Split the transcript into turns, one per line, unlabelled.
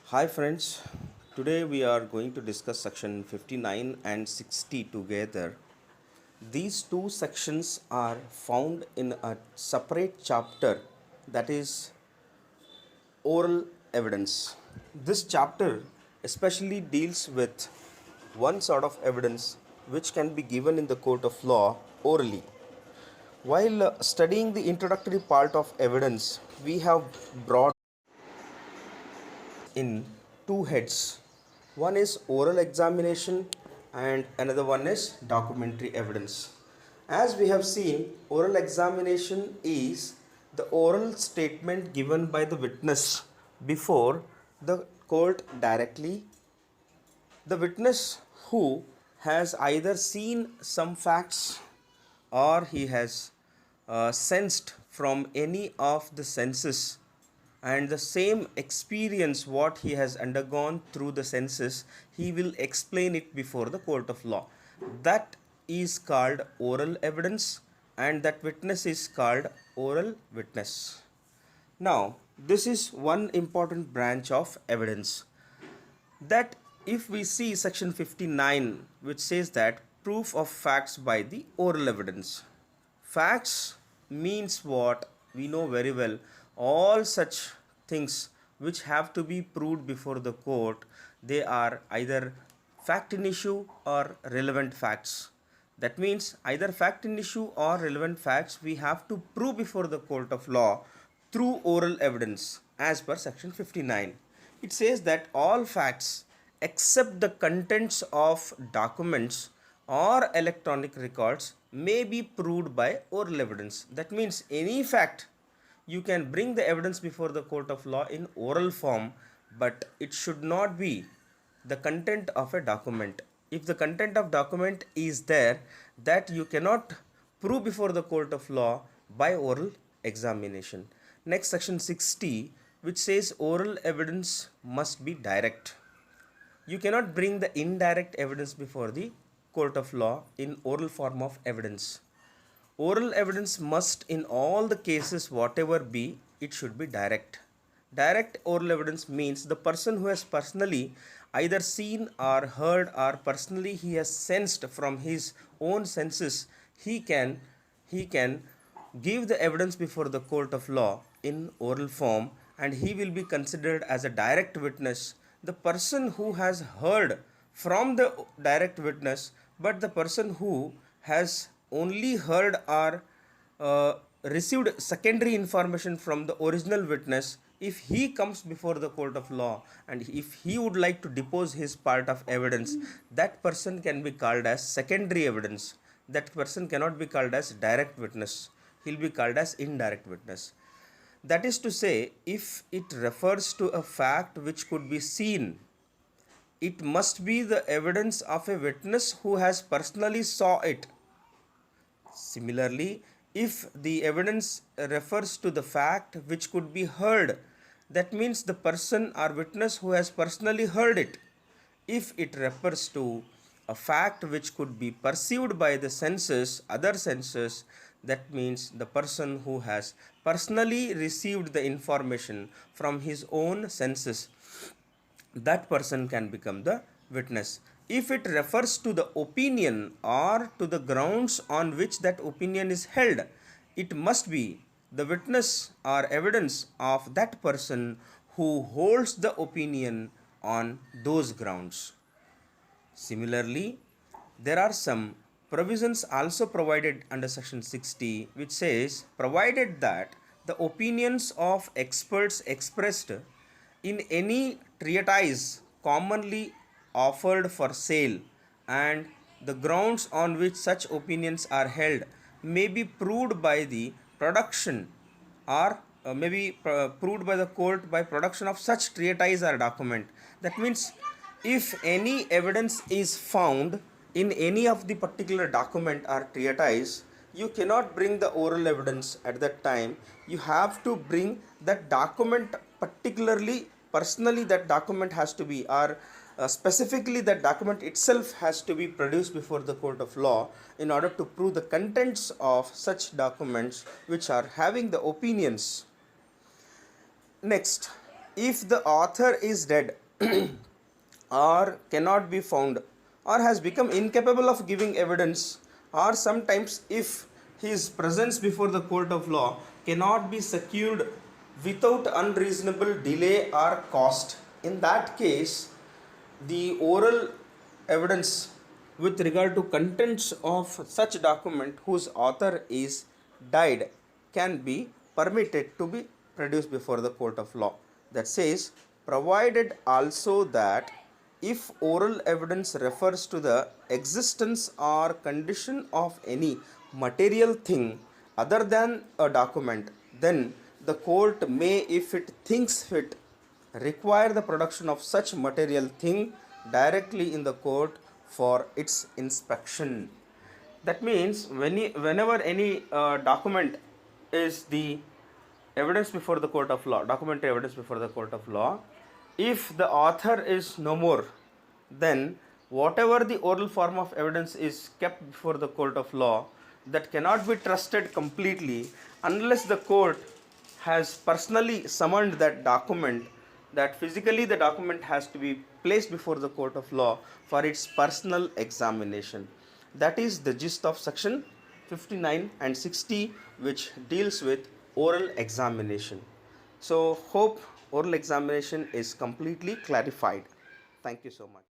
Hi friends, today we are going to discuss section 59 and 60 together. These two sections are found in a separate chapter, that is oral evidence. This chapter especially deals with one sort of evidence which can be given in the court of law orally. While studying the introductory part of evidence, we have brought in two heads. One is oral examination and another one is documentary evidence. As we have seen, oral examination is the oral statement given by the witness before the court directly. The witness who has either seen some facts or he has sensed from any of the senses, and the same experience what he has undergone through the senses, he will explain it before the court of law. That is called oral evidence, and that witness is called oral witness. Now, this is one important branch of evidence, that if we see section 59, which says that proof of facts by the oral evidence. Facts means what? We know very well. All such things which have to be proved before the court, they are either fact in issue or relevant facts. That means either fact in issue or relevant facts we have to prove before the court of law through oral evidence as per section 59. It says that all facts except the contents of documents or electronic records may be proved by oral evidence. That means any fact you can bring the evidence before the court of law in oral form, but it should not be the content of a document. If the content of document is there, that you cannot prove before the court of law by oral examination. Next, section 60, which says oral evidence must be direct. You cannot bring the indirect evidence before the court of law in oral form of evidence. Oral evidence must, in all the cases whatever be, it should be direct. Direct oral evidence means the person who has personally either seen or heard or personally he has sensed from his own senses, he can give the evidence before the court of law in oral form, and he will be considered as a direct witness. The person who has heard from the direct witness, but the person who has only heard or received secondary information from the original witness, if he comes before the court of law and if he would like to depose his part of evidence, that person can be called as secondary evidence. That person cannot be called as direct witness. He'll be called as indirect witness. That is to say, if it refers to a fact which could be seen, it must be the evidence of a witness who has personally saw it. Similarly, if the evidence refers to the fact which could be heard, that means the person or witness who has personally heard it. If it refers to a fact which could be perceived by the senses, other senses, that means the person who has personally received the information from his own senses, that person can become the witness. If it refers to the opinion or to the grounds on which that opinion is held, it must be the witness or evidence of that person who holds the opinion on those grounds. Similarly, there are some provisions also provided under section 60, which says provided that the opinions of experts expressed in any treatise commonly offered for sale and the grounds on which such opinions are held may be proved by the production or may be proved by the court by production of such treatise or document. That means if any evidence is found in any of the particular document or treatise, you cannot bring the oral evidence at that time. You have to bring that document particularly, personally that document has to be, or specifically that document itself has to be produced before the court of law in order to prove the contents of such documents which are having the opinions. Next, if the author is dead or cannot be found or has become incapable of giving evidence, or sometimes if his presence before the court of law cannot be secured without unreasonable delay or cost, in that case the oral evidence with regard to contents of such document whose author is died can be permitted to be produced before the court of law. That says, provided also that if oral evidence refers to the existence or condition of any material thing other than a document, then the court may, if it thinks fit, require the production of such material thing directly in the court for its inspection. That means whenever any document is the evidence before the court of law, documentary evidence before the court of law, if the author is no more, then whatever the oral form of evidence is kept before the court of law, that cannot be trusted completely unless the court has personally summoned that document, that physically the document has to be placed before the court of law for its personal examination. That is the gist of section 59 and 60, which deals with oral examination. So hope oral examination is completely clarified. Thank you so much.